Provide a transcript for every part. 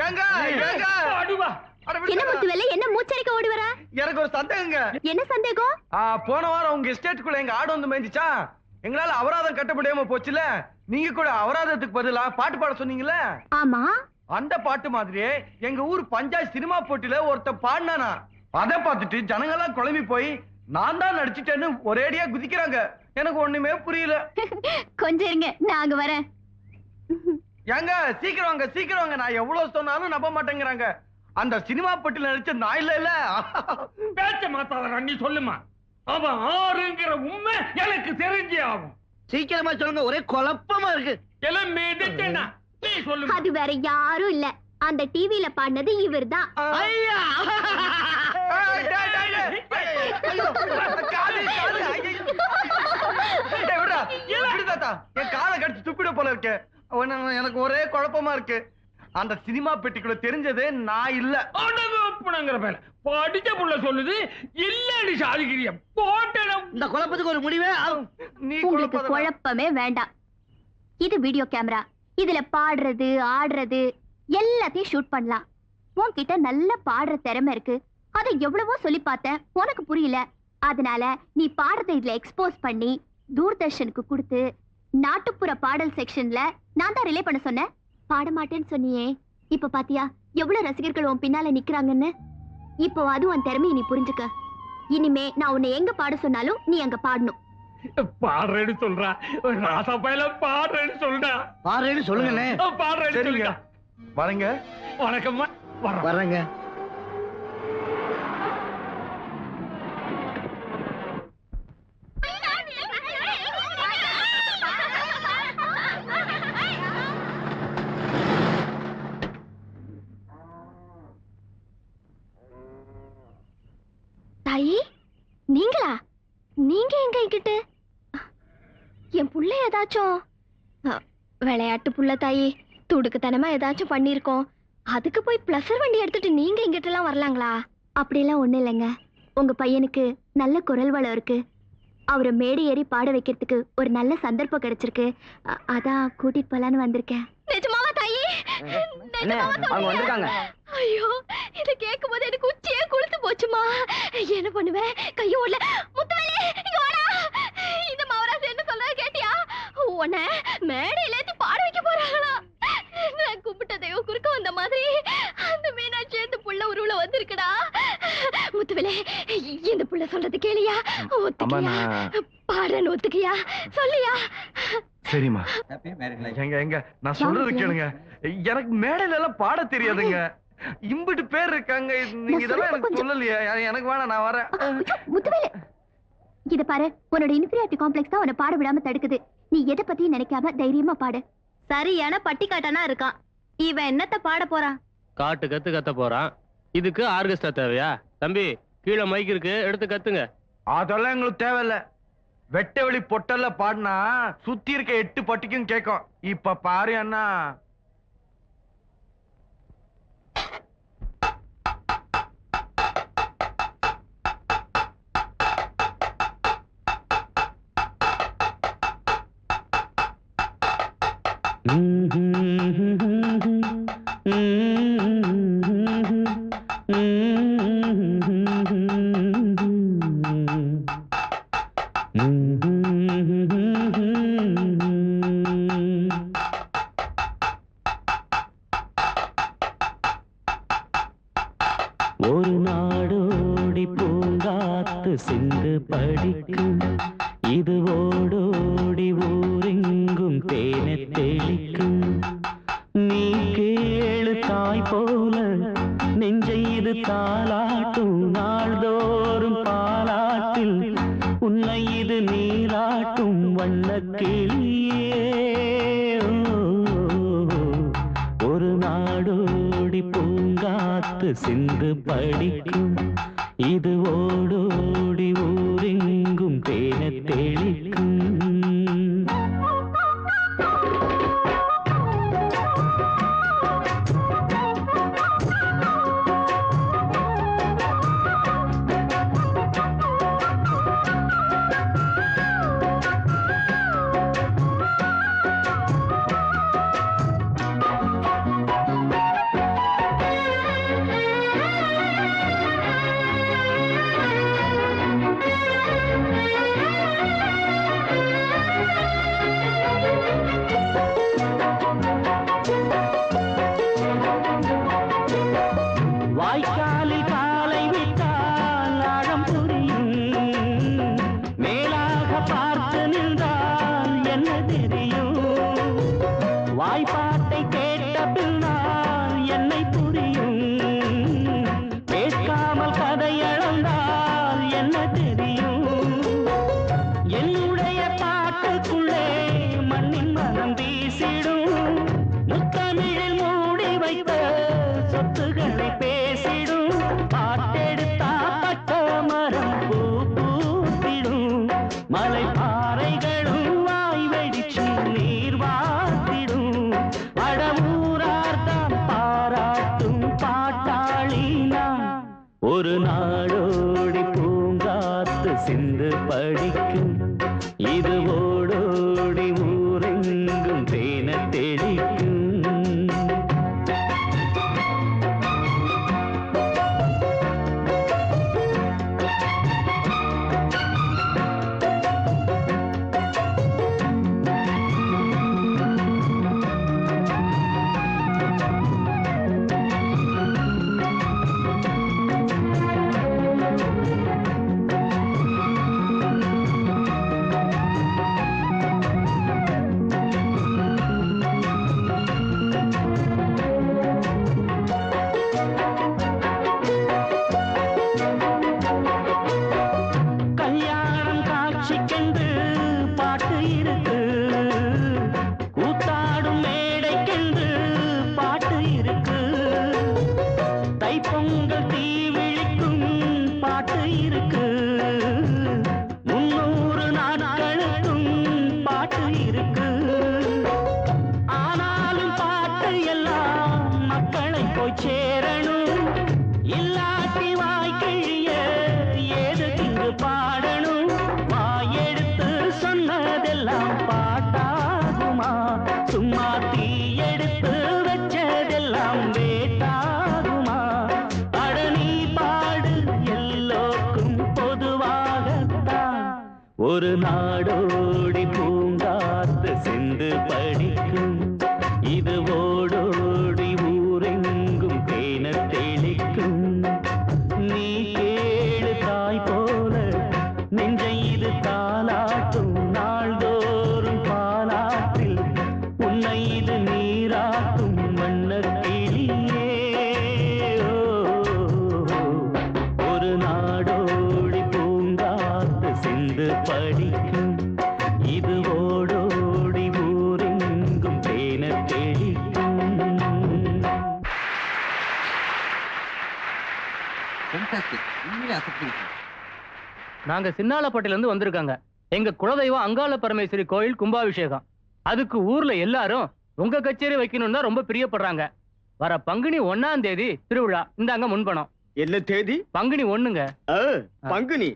ஏங்க ஏங்க அடிவா. என்ன முத்துவேலு, என்ன மூச்சரிக்க ஓடி வர? எனக்கு ஒரு சந்தேகங்க. என்ன சந்தேகம்? போன வாரம் உங்க எஸ்டேட்டுக்குள்ள எங்க ஆடு வந்து மேய்ஞ்சிச்சா, எங்களால அபராதம் கட்ட முடியாம போச்சுல. நீங்க கூட அபராதத்துக்கு பதிலா பாட்டு பாட சொன்னீங்கல்ல. ஆமா. அந்த பாட்டு மாதிரியே எங்க ஊர் பஞ்சாயத்து சினிமா போட்டியில ஒருத்தன் பாடினானா. அதை பார்த்துட்டு ஜனங்க எல்லாம் குழம்பி போய் நான் தான் நடிச்சிட்டேன்னு ஒரேடியா குதிக்கிறாங்க. எனக்கு ஒண்ணுமே புரியல. கொஞ்சம் இருங்க, நான் அங்க வரேன். ஏங்க சீக்கிரம் வாங்க, சீக்கிரம் வாங்க. நான் எவ்வளவு சொன்னாலும் நம்ப மாட்டேங்கிறாங்க. அந்த சினிமா போட்டியில நடிச்ச நான் இல்ல. பேச்ச மாத்தாத, நீ சொல்லுமா. அவன் ஆறுங்கிற உண்மை எனக்கு தெரிஞ்சே ஆகும். சீக்கிரமா சொல்லுங்க, ஒரே குழப்பமா இருக்கு. எல்லாம் மேடிச்சேனா நீ சொல்லு. அது வேற யாரும் இல்ல, அந்த டிவில பாடினது இவர்தான். ஐயா என் காலை கடிச்சு துப்பிட போல இருக்கு. எனக்கு ஒரே குழப்பமா இருக்கு. அந்த சினிமா பெட்டிக்குள்ள தெரிஞ்சது நான் இல்ல. படிச்ச புள்ள சொல்லுது இல்ல சாதிக்கிறிய போட்ட. இந்த குழப்பத்துக்கு ஒரு முடிவே. உங்களுக்கு குழப்பமே வேண்டாம். இது வீடியோ கேமரா. இதுல பாடுறது ஆடுறது எல்லாத்தையும் ஷூட் பண்ணலாம். உன்கிட்ட நல்ல பாடுற திறமை இருக்கு. அதை எவ்வளவோ சொல்லி பார்த்தேன், உனக்கு புரியல. அதனால நீ பாடுறதை இதுல எக்ஸ்போஸ் பண்ணி தூர்தர்ஷனுக்கு கொடுத்து நாட்டுப்புற பாடல் செக்ஷன்ல நான் தான் ரிலே பண்ண சொன்னேன். பாட மாட்டேன்னு சொன்னியே, இப்ப பாத்தியா எவ்வளவு ரசிகர்கள் உன் பின்னால நிக்கிறாங்கன்னு. இப்போ அது உன் திறமையை நீ புரிஞ்சுக்க. இனிமே நான் உன்னை எங்க பாட சொன்னாலும் நீ அங்க பாடணும். பாடுறேன்னு சொல்றா ராசாப்பையில, பாடுறேன்னு சொல்றா. பாடுறேன்னு சொல்லுங்கண்ணே. பாடுறேன்னு சொல்லுங்க. வரங்க. வணக்கம்மா. வரங்க. தாயி, நீங்களா? நீங்க எங்க இங்கிட்டு? என் புள்ள ஏதாச்சும் விளையாட்டு புள்ள தாயி, துடுக்குத்தனமா ஏதாச்சும் பண்ணிருக்கோம். அதுக்கு போய் பிளஸர் வண்டி எடுத்துட்டு நீங்க இங்கிட்ட எல்லாம் வரலாங்களா? அப்படியெல்லாம் ஒண்ணு இல்லைங்க. உங்க பையனுக்கு நல்ல குரல் வளம் இருக்கு. அவரை மேடை ஏறி பாட வைக்கிறதுக்கு ஒரு நல்ல சந்தர்ப்பம் கிடைச்சிருக்கு. அதான் கூட்டிட்டு போலான்னு வந்திருக்கேன். நிஜமாவா தாயி? அவங்க வந்திருக்காங்க. ஐயோ, இத கேட்கும் போது எனக்கு உச்சியே குளித்து போச்சுமா. என்ன பண்ணுவேன்? கையும் ஓடல. முத்துவேலு, இங்க வாடா. இந்த மவராசு என்ன சொல்றது கேட்டியா? உன்னை மேடையில ஏத்தி பாட வைக்க போறாங்களா? நான் கும்பிட்ட தெய்வம் குறுக்க வந்த மாதிரி அந்த மீனாட்சி அந்த புள்ள உருவுல வந்திருக்குடா. முத்துவேலு, இந்த புள்ள சொல்றது கேளியா? ஒத்துக்கியா? பாடுறேன்னு ஒத்துக்கியா? சொல்லியா? சரிம்மா. எங்க எங்க நான் சொல்றது கேளுங்க. எனக்கு மேடையில எல்லாம் பாட தெரியாதுங்க. இம்பிட்டு பேர் இருக்காங்க. நீங்க இதெல்லாம் எனக்கு சொல்லலையா? எனக்கு வேணாம், நான் வரேன். முத்துவேலு, இத பாரு, உன்னோட இன்ஃபீரியாரிட்டி காம்ப்ளெக்ஸ் தான் உன்னை பாட விடாம தடுக்குது. நீ எதை பத்தியும் நினைக்காம தைரியமா பாடு. சரியான பட்டிக்காட்டனா இருக்கான் இவன். என்னத்த பாட போறான்? காட்டு கத்து கத்த போறான். இதுக்கு ஆர்கெஸ்ட்ரா தேவையா? தம்பி, கீழே மைக் இருக்கு, எடுத்து கத்துங்க. அதெல்லாம் எங்களுக்கு தேவையில்ல. வெட்ட வெளி பொட்டல்ல பாடினா சுத்தி இருக்க 8 பட்டிக்கும் கேட்கும். இப்ப பாரு அண்ணா. ஒரு நாடோடி பூங்காத்து சிந்து படிக்கும். இது ஓடோடி ஊரெங்கும் தேனை தெளிக்கும். நீ கேளு தாய் போல நெஞ்சை இது தாலாட்டும். நாள்தோறும் பாலாட்டில் உன்னை இது நீராட்டும். வண்ண கிளியே, ஒரு நாடோடி பூங்காத்து சிந்து படிக்கும். இது ஓடோடி ஊரெங்கும் தேனை தெளிக்கும். வீசிடும் முத்தமிழில் மூடி வைத்த சொத்துக்களை பேசிடும் பாட்டெடுத்தா பட்ட மரம் பூ பூத்திடும் மலை பாறைகளும் வாய் வெடிச்சு நீர் வாத்திடும் வடமூரார்தான் பாராட்டும் பாட்டாளி நான் ஒரு நாடோடி பூங்காத்து சிந்து படிக்கும் இது ஓடோடி ஊரெங்கும் தேன தெளிக்கும் கல்யாணம் காட்சிக்கென்று பாட்டு இருக்கு கூத்தாடும் மேடைக்கென்று பாட்டு இருக்கு தைப்பொங்கல் தீ விழிக்கும் பாட்டு இருக்கு 300 நாட்களுக்கும் பாட்டு இருக்கு ஆனாலும் பாட்டு எல்லாம் மக்களை போய் சேரணும் இல்லாட்டி வாய்க்கிழிய ஏது இங்கு பாடணும் வாயெடுத்து சொன்னதெல்லாம் பாட்டாகுமா சும்மா தீ எடுத்து வச்சதெல்லாம் வேட்டாகுமா அட நீ பாடு எல்லோருக்கும் பொதுவாகத்தான் ஒரு நாடோடி பூங்காத்து சிந்து படிக்கும் இது ஓடோடி ஊரெங்கும் தேன தெளிக்கும் நீ கேளு தாய் போல நெஞ்சை இது தாலாட்டும் நாள்தோறும் பாலாற்றில் உன்னை இது நீராட்டும் வண்ணக் கிளியே ஒரு நாடோடி பூங்காத்து சிந்து படிக்கும் இது ஓடோடி ஊரெங்கும் தேன தெளிக்கும் நாங்க சின்னாலப்பட்டில இருந்து வந்திருக்காங்க. எங்க குலதெய்வம் அங்காள பரமேஸ்வரி கோயில் கும்பாபிஷேகம். அதுக்கு ஊர்ல எல்லாரும் உங்க கச்சேரி வைக்கணும்னு தான் ரொம்ப பிரியப்படுறாங்க. வர பங்குனி 1ஆம் தேதி திருவிழா. இந்தாங்க முன்பணம். என்ன தேதி? பங்குனி 1ங்க. பங்குனி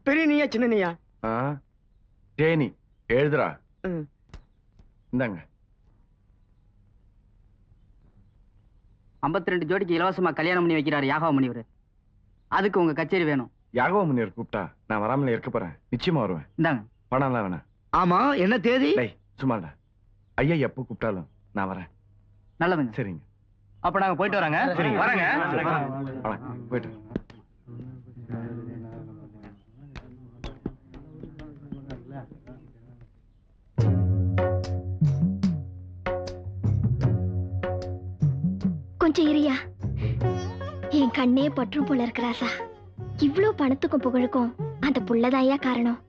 பெரியனியா சின்னனியா? தேனி எழுதுறா. இந்தாங்க. 52 ஜோடிக்கு இலவசமா கல்யாணம் பண்ணி வைக்கிறாரு யாகவ முனிவர். அதுக்கு உங்க கச்சேரி வேணும். யாகவ முனிவர் கூப்பிட்டா நான் வராமல இருக்க போறேன். நிச்சயமா வருவேன். இந்தாங்க. பணம் வேணாம். ஆமா என்ன தேதி? சும்மாடா. ஐயா எப்போ கூப்பிட்டாலும் நான் வரேன். நல்லதுங்க. சரிங்க. அப்ப நாங்க போயிட்டு வராங்க. சரிங்க. வரேங்க. போயிட்டு. கொஞ்சம் இரியா. என் கண்ணே பற்றும் போல இருக்கிறாசா. இவ்ளோ பணத்துக்கும் புகழுக்கும் அந்த புள்ளதாயா காரணம்.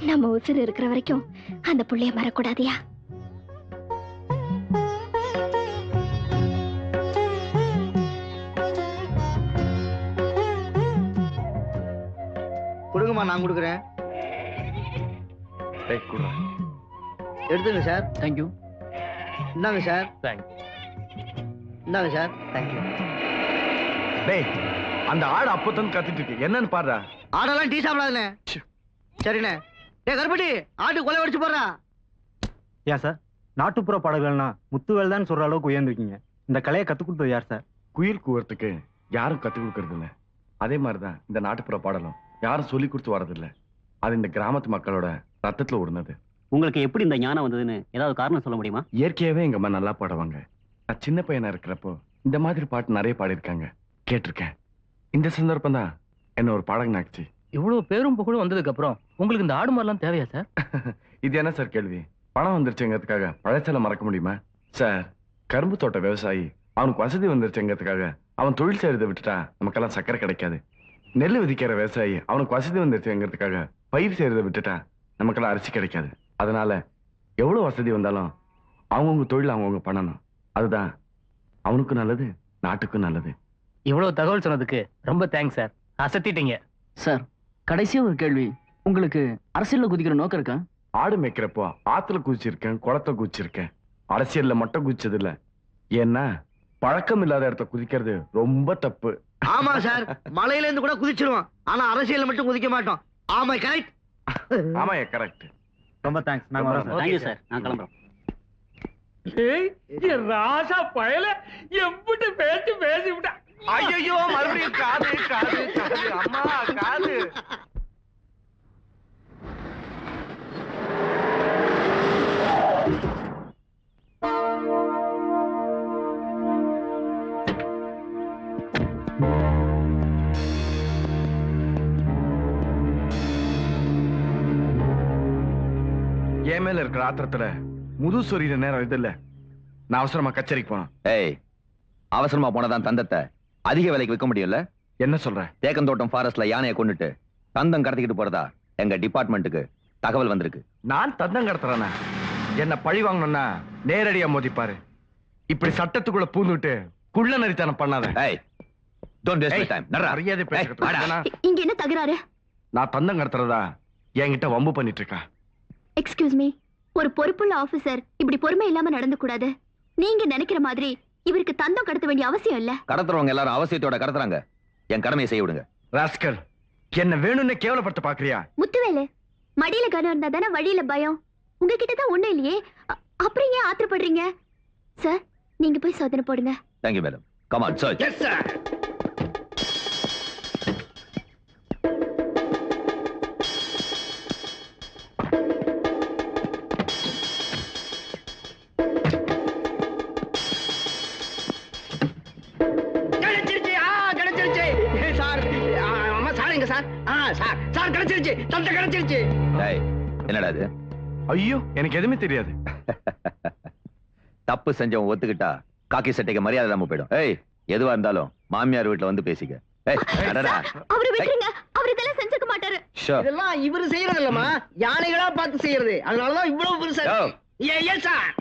நம்ம உசுறு இருக்கிற வரைக்கும் அந்த புள்ளைய மறக்கூடாதியா. கொடுங்கம்மா நான் கொடுக்குறேன். எடுத்துங்க சார். தேங்க்யூ. இந்தாங்க சார். தேங்க்ஸ். இந்தாங்க சார். தேங்க்யூ. டேய் அந்த ஆடு அப்பதான் கத்திட்டு இருக்கு. என்னன்னு பாருடா. ஆடெல்லாம் டீ சாப்பிடாதுண்ணே. சரிண்ணே. டேய் கருப்பட்டி ஆட்டு கொலை வடிச்சு போடுறா. ஏன் சார் நாட்டுப்புற பாடல்கள்னா முத்துவேல் தான் சொல்ற அளவுக்கு உயர்ந்திருக்கீங்க. இந்த கலையை கத்துக் கொடுத்தது யார் சார்? குயில் கூவறதுக்கு யாரும் கத்து கொடுக்கறது இல்ல. அதே மாதிரிதான் இந்த நாட்டுப்புற பாடலும் யாரும் சொல்லி கொடுத்து வரதில்ல. அது இந்த கிராமத்து மக்களோட ரத்தத்துல ஓடுனது. உங்களுக்கு எப்படி இந்த ஞானம் வந்ததுன்னு ஏதாவது காரணம் சொல்ல முடியுமா? இயற்கையாவே எங்க அம்மா நல்லா பாடுவாங்க. நான் சின்ன பையனா இருக்கிறப்போ இந்த மாதிரி பாட்டு நிறைய பாடியிருக்காங்க, கேட்டிருக்கேன். இந்த சந்தர்ப்பம் தான் என்ன ஒரு பாடகன் ஆச்சு. இவ்வளவு பேரும் புகழும் வந்ததுக்கு அப்புறம் உங்களுக்கு இந்த ஆடு மாதிரிலாம் தேவையா சார்? இது என்ன சார் கேள்வி? பணம் வந்துருச்சுங்கிறதுக்காக பழசெல்லாம் மறக்க முடியுமா சார்? கரும்பு தோட்ட விவசாயி அவனுக்கு வசதி வந்துருச்சுங்கிறதுக்காக அவன் தொழில் செய்யறதை விட்டுட்டா நமக்கெல்லாம் சக்கரை கிடைக்காது. நெல் விதிக்கிற விவசாயி அவனுக்கு வசதி வந்துருச்சுங்கிறதுக்காக பயிர் செய்யறதை விட்டுட்டா நமக்கெல்லாம் அரிசி கிடைக்காது. அதனால எவ்வளவு வசதி வந்தாலும் அவங்கவுங்க தொழில் அவங்கவுங்க பண்ணணும். அதுதான் அவனுக்கும் நல்லது, நாட்டுக்கும் நல்லது. இவ்வளவு தகவல் சொன்னதுக்கு ரொம்ப தேங்க்ஸ் சார். அசத்திட்டீங்க சார். கடைசியா ஒரு கேள்வி, உங்களுக்கு அரசியல்ல குதிக்கிற நோக்கம் இருக்கா? ஆடு மேய்க்கிறப்போ ஆத்துல குதிச்சிருக்கேன், குளத்தை குதிச்சிருக்கேன். அரசியல்ல மட்டும் குதிச்சது இல்ல. ஏன்னா பழக்கம் இல்லாத இடத்த குதிக்கிறது ரொம்ப தப்பு. ஆமா சார், மலையில இருந்து கூட குதிச்சிருவோம், ஆனா அரசியல்ல மட்டும் குதிக்க மாட்டோம். ஆமா கரெக்ட். ஆமா கரெக்ட். ரொம்ப தேங்க்ஸ். நாங்க வரோம் சார். தேங்க்யூ சார், நான் கிளம்புறோம். ஏய், என் ராசா பயல எம்பிட்டு பேசி விட்டா. ஐயோ மறுபடியும் காது காது காது, அம்மா காது. என் மேல இருக்கிற ஆத்திரத்துல முது சொரியிற நேரம் இது இல்ல. நான் அவசரமா கச்சேரிக்கு போனேன். ஏய், அவசரமா போனதான் தந்தத்தை அதிக விலைக்கு விற்க முடியல. என்ன சொல்ற? தேக்கந்தோட்டம் ஃபாரஸ்ட்ல யானையை கொண்டுட்டு தந்தம் கடத்திக்கிட்டு போறதா எங்க டிபார்ட்மெண்ட்டுக்கு தகவல் வந்திருக்கு. நான் தந்தம் கடத்துறேனா? என்ன பழி வாங்கணும்னா நேரடியா மோதிப்பாரு. இப்படி சட்டத்துக்குள்ள பூந்துட்டு குள்ள நரித்தனம் பண்ணாத. ஏய், டோன்ட் வேஸ்ட் மை டைம். மரியாதை பேசுறதுக்கு. இங்க என்ன தகராறு? நான் தந்தம் கடத்துறதா என்கிட்ட வம்பு பண்ணிட்டு இருக்கா. எக்ஸ்கியூஸ் மீ, ஒரு பொறுப்புள்ள ஆபீசர் இப்படி பொறுமை இல்லாம நடந்து கூடாது. நீங்க நினைக்கிற மாதிரி இவருக்கு தந்தம் கடத்த வேண்டிய அவசியம் இல்ல. கடத்துறவங்க எல்லாரும் அவசியத்தோட கடத்துறாங்க. என் கடமையை செய்ய விடுங்க. ராஸ்கல், என்ன வேணும்னு கேவலப்படுத்த பாக்குறியா? முத்துவேலு, மடியில கனம் இருந்தா தானே வழியில பயம். உங்ககிட்ட தான் ஒண்ணும் இல்லையே, அப்புறம் ஏன் ஆத்திரப்படுறீங்க? சார், நீங்க போய் சோதனை போடுங்க. Thank you madam. Come on search. Yes sir. என்னடா இது? ஐயோ, எனக்கு எதுவுமே தெரியாது. தப்பு செஞ்சவன் ஒத்துக்கிட்டா காக்கி சட்டைக்கு மரியாதை இல்லாம போயிடும். ஏய், எதுவா இருந்தாலும் மாமியார் வீட்டுல வந்து பேசிக்க. ஏய், அடடா. அவரை விட்டுருங்க, அவர் இதெல்லாம் செஞ்சுக்க மாட்டாரு. இதெல்லாம் இவரு செய்யறது இல்லம்மா, யானைகளா பார்த்து செய்யறது. அதனாலதான் இவ்வளவு பெருசா. யோ. Yes sir.